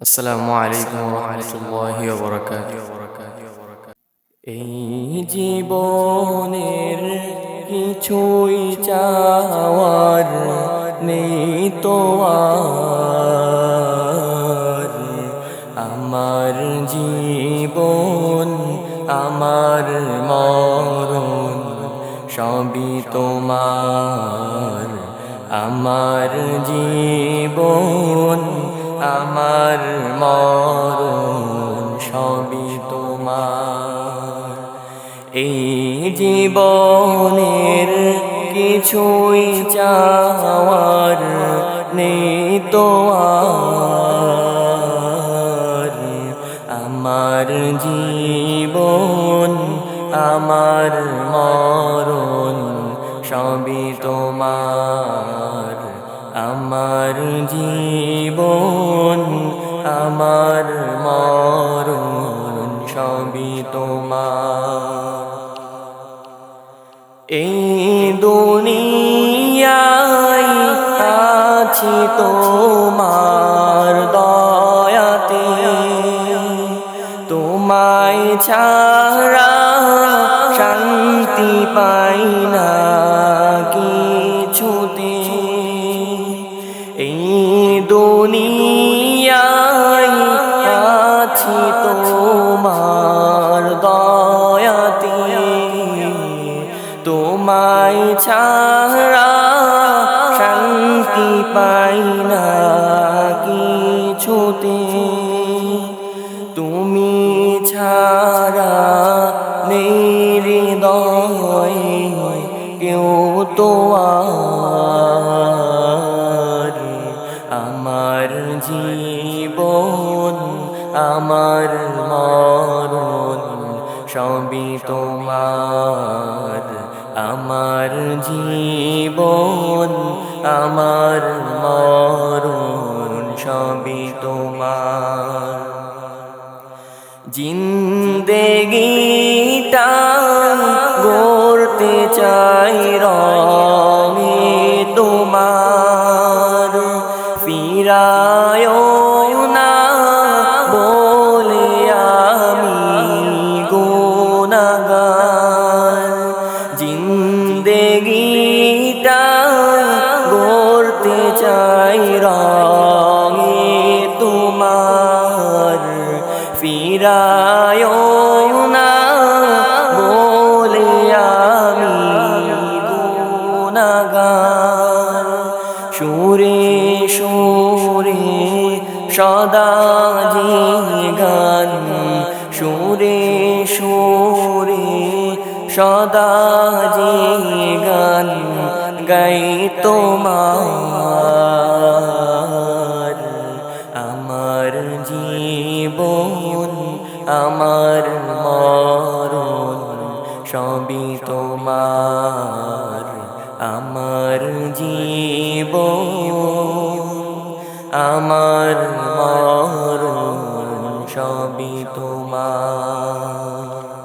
আসসালামু আলাইকুম ওয়া রাহমাতুল্লাহি ওয়া বারাকাতুহু। এই জীবনের কিছুই চাওয়ার নেই তো আর। আমার জীবন আমার মরণ সবই তোমার। আমার জীবন আমার মরণ সবই তোমার। এই জীবনের কিছুই চাওয়ার নেই তো আর। আমার জীবন আমার মরণ সবই তোমার। আমার জীবন আমার মরণ সবই তোমার। এই দুনিয়ায় আছি তোমার দয়াতে, তোমায় ছাড়া শান্তি পাই না কিছুতে। এই দুনিয়ায় আছি তোমার দয়াতে, তোমায় ছাড়া শান্তি পাই না কিছুতে। তুমি ছাড়া নেই হৃদয়ে কেউ তো আর। আমার জীবন আমার মরণ সবই তোমার। আমার জীবন আমার মরণ সবই তোমার। জিন্দেগিটা গড়তে চাই রঙে তোমার। ফিরায়ও না বলে আমি গুনাহগার। জিন্দেগিটা গড়তে চাই রঙে তোমার। ফিরায়ও না বলে আমি গুনাহগার। সুরে সুরে সদা যে গান, সুরে সুরে সদা যে গান গাই তোমার। আমার জীবন আমার মরণ সবই তোমার। আমার জীবন আমার মরণ সবই তোমার।